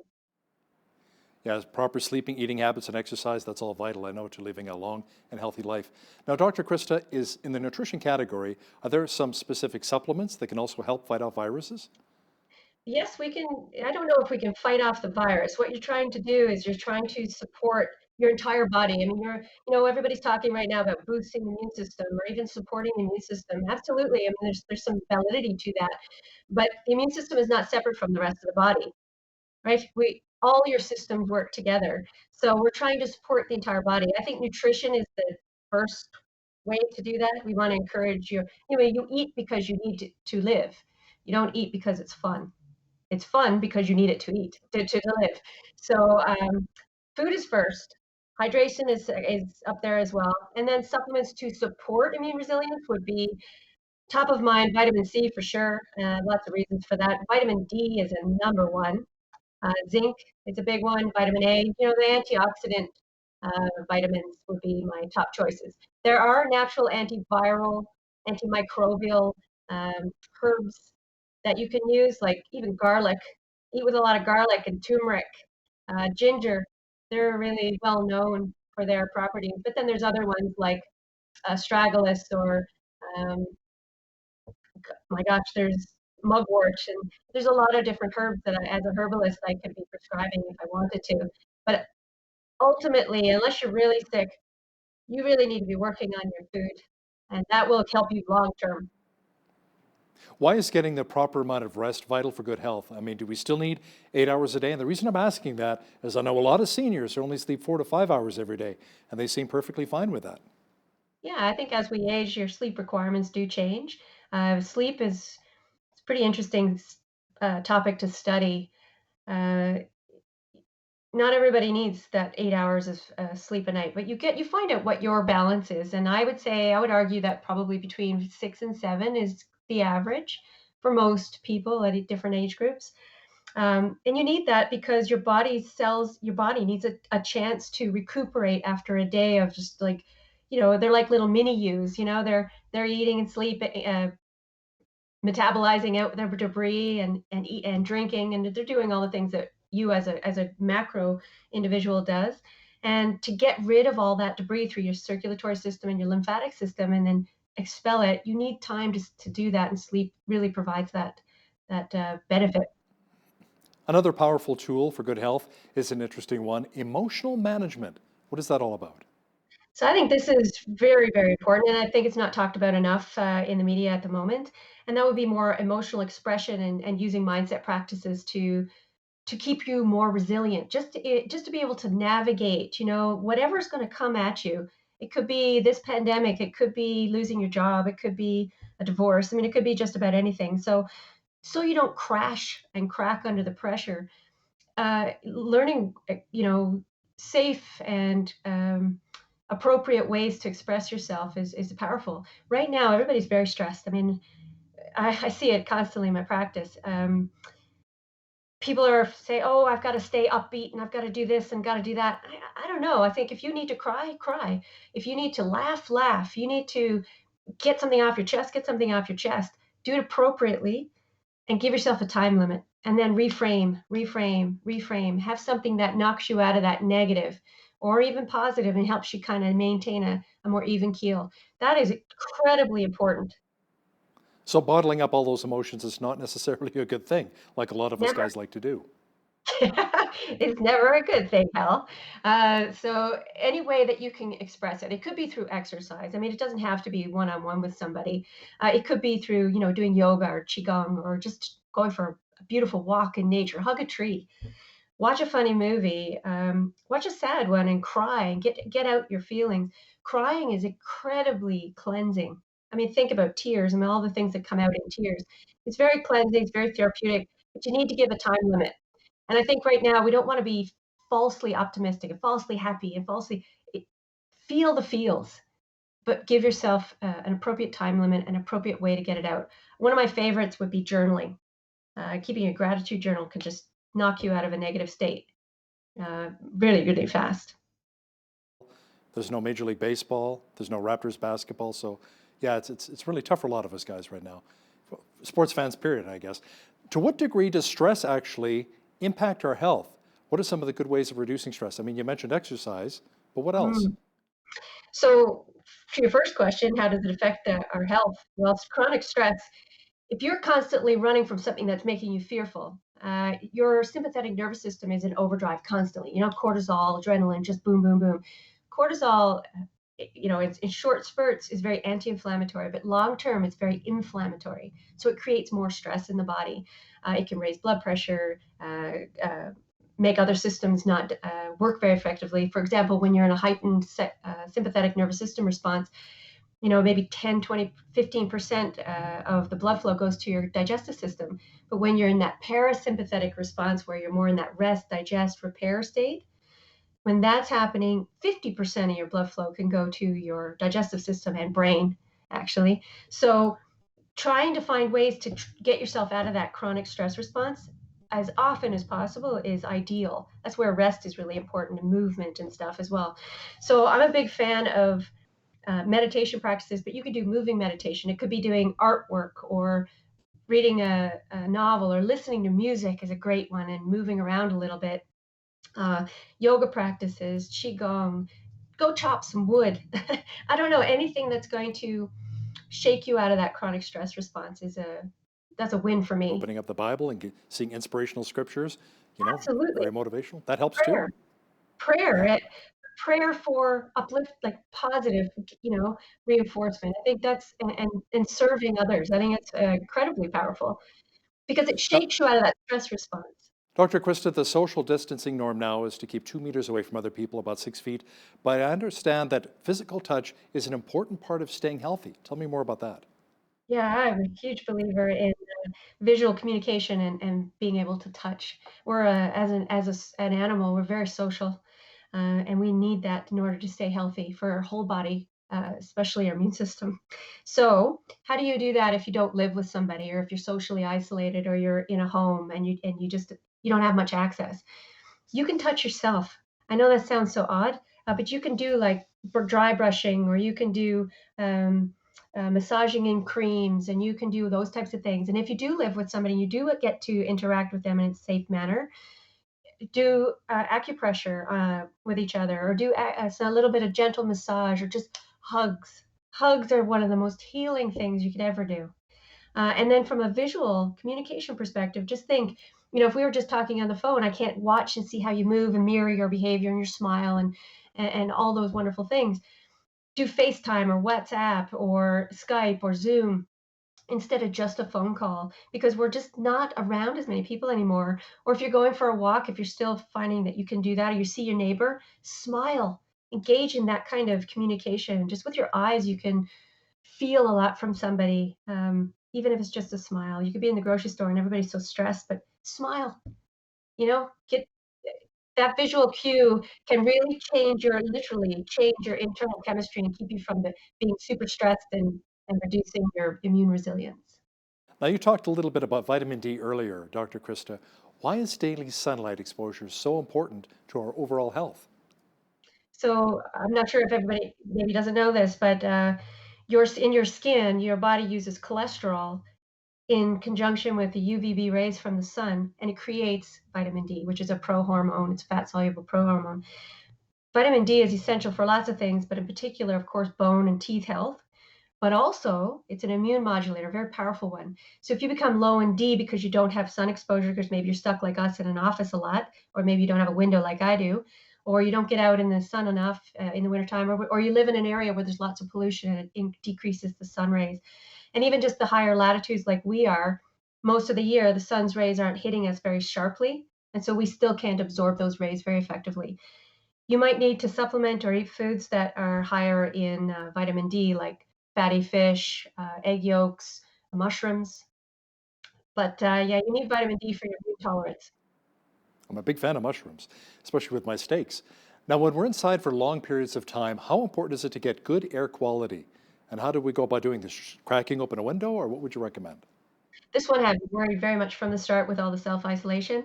Yeah, proper sleeping, eating habits, and exercise, that's all vital, I know, to living a long and healthy life. Now, Dr. KRISTA, is in the nutrition category, are there some specific supplements that can also help fight off viruses? Yes, we can. I don't know if we can fight off the virus. What you're trying to do is you're trying to support your entire body. I mean, everybody's talking right now about boosting the immune system or even supporting the immune system. Absolutely. I mean, there's some validity to that. But the immune system is not separate from the rest of the body, right? All your systems work together. So we're trying to support the entire body. I think nutrition is the first way to do that. We want to encourage you. You eat because you need to live. You don't eat because it's fun. It's fun because you need it to eat, to live. So food is first. Hydration is up there as well. And then supplements to support immune resilience would be top of mind. Vitamin C for sure. Lots of reasons for that. Vitamin D is a number one. Zinc is a big one. Vitamin A. The antioxidant vitamins would be my top choices. There are natural antiviral, antimicrobial herbs that you can use, like even garlic. Eat with a lot of garlic and turmeric, ginger. They're really well known for their properties. But then there's other ones like astragalus or, my gosh, there's mugwort, and there's a lot of different herbs that as a herbalist I could be prescribing if I wanted to. But ultimately, unless you're really sick, you really need to be working on your food, and that will help you long term. Why is getting the proper amount of rest vital for good health? I mean, do we still need 8 hours a day? And the reason I'm asking that is I know a lot of seniors who only sleep 4 to 5 hours every day, and they seem perfectly fine with that. Yeah, I think as we age, your sleep requirements do change. Sleep is it's a pretty interesting topic to study. Uh, Not everybody needs that 8 hours of sleep a night, but you find out what your balance is. And I would argue that probably between 6 and 7 is the average for most people at different age groups. And you need that because your body needs a chance to recuperate after a day of just like, they're like little mini yous, they're eating and sleeping, metabolizing out their debris and eat and drinking, and they're doing all the things that you as a macro individual does. And to get rid of all that debris through your circulatory system and your lymphatic system and then expel it, you need time to do that, and sleep really provides that benefit. Another powerful tool for good health is an interesting one, emotional management. What is that all about? So I think this is very, very important, and I think it's not talked about enough in the media at the moment. And that would be more emotional expression and using mindset practices to keep you more resilient, just to be able to navigate, whatever's going to come at you. It could be this pandemic, it could be losing your job, it could be a divorce. I mean, it could be just about anything. So you don't crash and crack under the pressure. Learning, safe and appropriate ways to express yourself is powerful. Right now, everybody's very stressed. I mean, I see it constantly in my practice. People are say, "Oh, I've got to stay upbeat and I've got to do this and got to do that." I don't know. I think if you need to cry, cry. If you need to laugh, laugh. You need to get something off your chest, get something off your chest. Do it appropriately and give yourself a time limit. And then reframe, reframe, reframe. Have something that knocks you out of that negative or even positive and helps you kind of maintain a more even keel. That is incredibly important. So bottling up all those emotions is not necessarily a good thing, like a lot of us Never. guys like to do. It's never a good thing, Hal. So any way that you can express it, it could be through exercise. I mean, it doesn't have to be one-on-one with somebody. It could be through, doing yoga or qigong or just going for a beautiful walk in nature, hug a tree, watch a funny movie, watch a sad one and cry and get out your feelings. Crying is incredibly cleansing. I mean, think about tears. I mean, all the things that come out in tears. It's very cleansing, it's very therapeutic, but you need to give a time limit. And I think right now we don't want to be falsely optimistic and falsely happy and feel the feels, but give yourself an appropriate time limit, an appropriate way to get it out. One of my favorites would be journaling. Keeping a gratitude journal can just knock you out of a negative state. really, really fast. There's no Major League Baseball. There's no Raptors basketball. So, yeah, it's really tough for a lot of us guys right now. Sports fans, period, I guess. To what degree does stress actually impact our health? What are some of the good ways of reducing stress? I mean, you mentioned exercise, but what else? So, to your first question, how does it affect our health? Well, it's chronic stress. If you're constantly running from something that's making you fearful, your sympathetic nervous system is in overdrive constantly. You know, cortisol, adrenaline, just boom, boom, boom. Cortisol, it's in short spurts is very anti-inflammatory, but long term it's very inflammatory. So it creates more stress in the body. It can raise blood pressure, make other systems not work very effectively. For example, when you're in a heightened sympathetic nervous system response, maybe 10, 20, 15% of the blood flow goes to your digestive system. But when you're in that parasympathetic response, where you're more in that rest, digest, repair state, when that's happening, 50% of your blood flow can go to your digestive system and brain, actually. So trying to find ways to get yourself out of that chronic stress response as often as possible is ideal. That's where rest is really important, and movement and stuff as well. So I'm a big fan of meditation practices, but you could do moving meditation. It could be doing artwork or reading a novel, or listening to music is a great one, and moving around a little bit. Yoga practices, qigong, go chop some wood. I don't know, anything that's going to shake you out of that chronic stress response that's a win for me. Opening up the Bible and seeing inspirational scriptures, Absolutely. very motivational. That helps Prayer. too. Prayer for uplift, like positive, reinforcement. I think that's and serving others. I think it's incredibly powerful because it shakes you out of that stress response. Dr. KRISTA, the social distancing norm now is to keep 2 meters away from other people, about 6 feet. But I understand that physical touch is an important part of staying healthy. Tell me more about that. Yeah, I'm a huge believer in visual communication and being able to touch. We're as an animal, we're very social, and we need that in order to stay healthy for our whole body, especially our immune system. So, how do you do that if you don't live with somebody, or if you're socially isolated, or you're in a home and you don't have much access? You can touch yourself. I know that sounds so odd, but you can do like dry brushing, or you can do massaging in creams, and you can do those types of things. And if you do live with somebody, you do get to interact with them in a safe manner. Do acupressure with each other, or do a little bit of gentle massage, or just hugs. Hugs are one of the most healing things you could ever do. And then from a visual communication perspective, just think, if we were just talking on the phone, I can't watch and see how you move and mirror your behavior and your smile and all those wonderful things. Do FaceTime or WhatsApp or Skype or Zoom instead of just a phone call, because we're just not around as many people anymore. Or if you're going for a walk, if you're still finding that you can do that, or you see your neighbor, smile, engage in that kind of communication. Just with your eyes, you can feel a lot from somebody, even if it's just a smile. You could be in the grocery store and everybody's so stressed, but smile, get that visual cue can really literally change your internal chemistry and keep you from being super stressed and reducing your immune resilience. Now, you talked a little bit about vitamin D earlier, Dr. KRISTA. Why is daily sunlight exposure so important to our overall health? So I'm not sure if everybody maybe doesn't know this, but in your skin, your body uses cholesterol in conjunction with the UVB rays from the sun, and it creates vitamin D, which is a prohormone. It's a fat-soluble prohormone. Vitamin D is essential for lots of things, but in particular, of course, bone and teeth health. But also, it's an immune modulator, a very powerful one. So if you become low in D because you don't have sun exposure, because maybe you're stuck like us in an office a lot, or maybe you don't have a window like I do, or you don't get out in the sun enough in the wintertime, or you live in an area where there's lots of pollution and it decreases the sun rays. And even just the higher latitudes like we are, most of the year, the sun's rays aren't hitting us very sharply. And so we still can't absorb those rays very effectively. You might need to supplement or eat foods that are higher in vitamin D, like fatty fish, egg yolks, mushrooms. But yeah, you need vitamin D for your immune tolerance. I'm a big fan of mushrooms, especially with my steaks. Now, when we're inside for long periods of time, how important is it to get good air quality? And how do we go about doing this? Cracking open a window, or what would you recommend? This one had me worried very much from the start with all the self-isolation,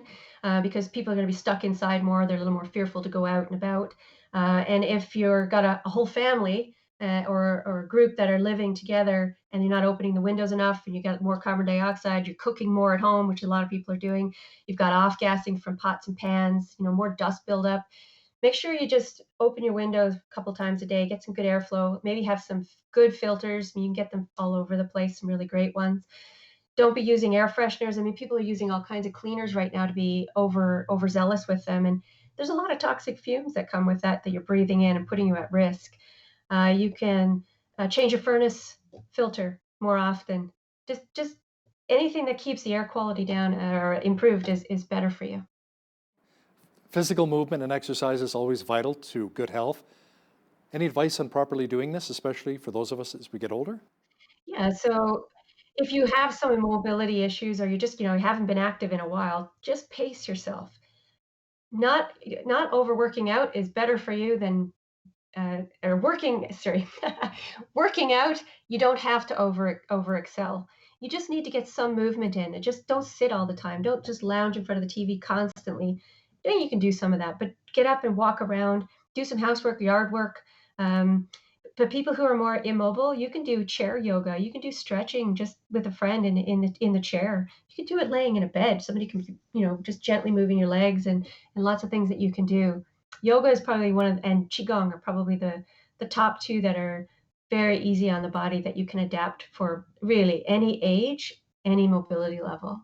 because people are gonna be stuck inside more, they're a little more fearful to go out and about. And if you're got a whole family, or a group that are living together and you're not opening the windows enough and you got more carbon dioxide, you're cooking more at home, which a lot of people are doing, you've got off-gassing from pots and pans, more dust buildup. Make sure you just open your windows a couple times a day, get some good airflow, maybe have some good filters. You can get them all over the place, some really great ones. Don't be using air fresheners. I mean, people are using all kinds of cleaners right now to be overzealous with them, and there's a lot of toxic fumes that come with that you're breathing in and putting you at risk. You can change your furnace filter more often. Just anything that keeps the air quality down or improved is better for you. Physical movement and exercise is always vital to good health. Any advice on properly doing this, especially for those of us as we get older? Yeah, so if you have some mobility issues or you just, you haven't been active in a while, just pace yourself. Not overworking out is better for you than or working, sorry, working out, you don't have to over excel. You just need to get some movement in and just don't sit all the time. Don't just lounge in front of the TV constantly. Yeah, you can do some of that, but get up and walk around, do some housework, yard work. But people who are more immobile, you can do chair yoga. You can do stretching just with a friend in the chair. You can do it laying in a bed. Somebody can, just gently moving your legs and lots of things that you can do. Yoga is probably and qigong are probably the top two that are very easy on the body that you can adapt for really any age, any mobility level.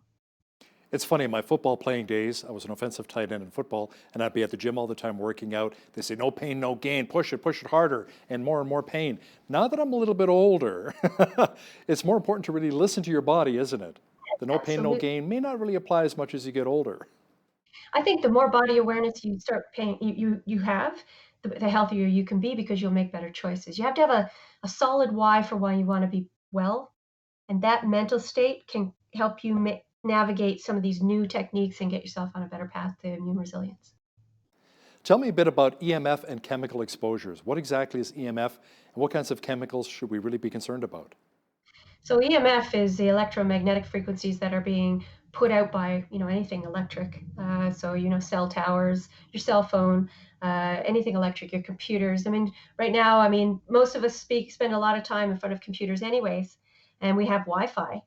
It's funny, in my football playing days, I was an offensive tight end in football, and I'd be at the gym all the time working out. They say, no pain, no gain, push it harder, and more pain. Now that I'm a little bit older, it's more important to really listen to your body, isn't it? The no pain, no gain may not really apply as much as you get older. I think the more body awareness you start paying, you have, the healthier you can be because you'll make better choices. You have to have a solid why for why you want to be well, and that mental state can help you navigate some of these new techniques and get yourself on a better path to immune resilience. Tell me a bit about EMF and chemical exposures. What exactly is EMF, and what kinds of chemicals should we really be concerned about? So EMF is the electromagnetic frequencies that are being put out by anything electric. So cell towers, your cell phone, anything electric, your computers. I mean, right now, most of us spend a lot of time in front of computers anyways, and we have Wi-Fi.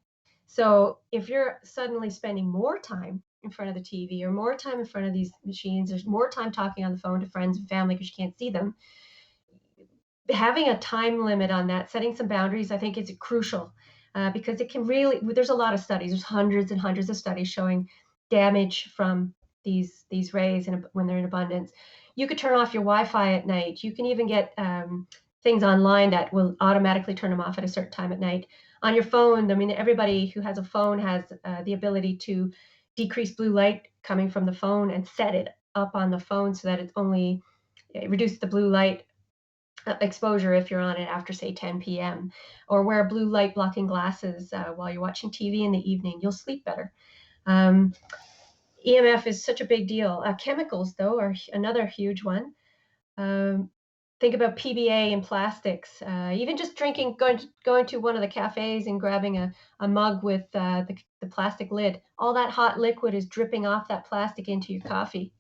So if you're suddenly spending more time in front of the TV or more time in front of these machines, there's more time talking on the phone to friends and family because you can't see them. Having a time limit on that, setting some boundaries, I think is crucial. Because it can really, there's a lot of studies, there's hundreds and hundreds of studies showing damage from these rays when they're in abundance. You could turn off your Wi-Fi at night. You can even get things online that will automatically turn them off at a certain time at night. On your phone, everybody who has a phone has the ability to decrease blue light coming from the phone and set it up on the phone so that it reduces the blue light exposure if you're on it after, say, 10 p.m. Or wear blue light blocking glasses while you're watching TV in the evening. You'll sleep better. EMF is such a big deal. Chemicals, though, are another huge one. Think about PBA and plastics. Even just going to one of the cafes and grabbing a mug with the plastic lid. All that hot liquid is dripping off that plastic into your coffee.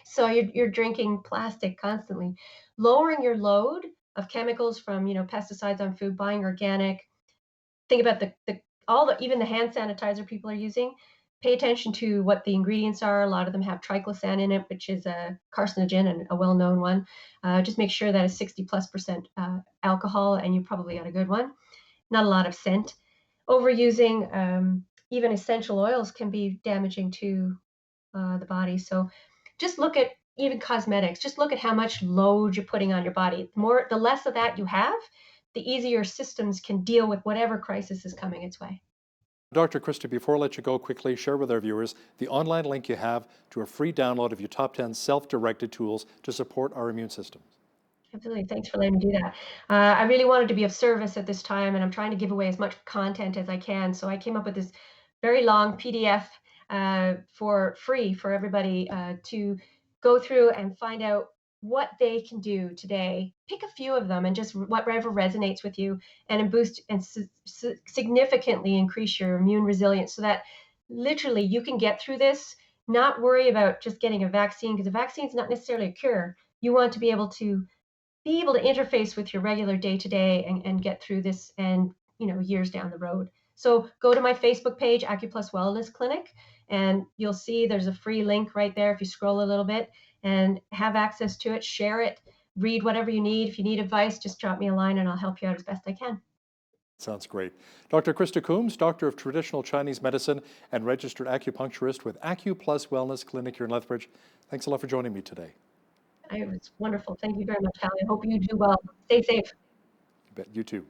So you're drinking plastic constantly. Lowering your load of chemicals from pesticides on food, buying organic. Think about even the hand sanitizer people are using. Pay attention to what the ingredients are. A lot of them have triclosan in it, which is a carcinogen and a well-known one. Just make sure that it's 60+% alcohol, and you probably got a good one. Not a lot of scent. Overusing even essential oils can be damaging to the body. So just look at even cosmetics. Just look at how much load you're putting on your body. The less of that you have, the easier systems can deal with whatever crisis is coming its way. Dr. KRISTA, before I let you go, quickly share with our viewers the online link you have to a free download of your top 10 self-directed tools to support our immune systems. Absolutely. Thanks for letting me do that. I really wanted to be of service at this time, and I'm trying to give away as much content as I can. So I came up with this very long PDF for free for everybody to go through and find out what they can do today. Pick a few of them and just whatever resonates with you, and boost and significantly increase your immune resilience so that literally you can get through this, not worry about just getting a vaccine, because a vaccine is not necessarily a cure. You want to be able to interface with your regular day-to-day and get through this, and years down the road. So go to my Facebook page, AcuPlus Wellness Clinic, and you'll see there's a free link right there if you scroll a little bit, and have access to it, share it, read whatever you need. If you need advice, just drop me a line and I'll help you out as best I can. Sounds great. Dr. KRISTA COOMBS, Doctor of Traditional Chinese Medicine and registered acupuncturist with AcuPlus Wellness Clinic here in Lethbridge. Thanks a lot for joining me today. It was wonderful. Thank you very much, Hallie. I hope you do well. Stay safe. You bet. You too.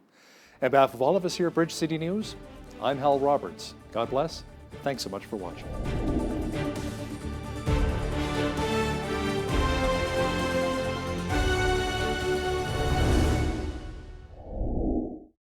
On behalf of all of us here at Bridge City News, I'm Hal Roberts. God bless. Thanks so much for watching.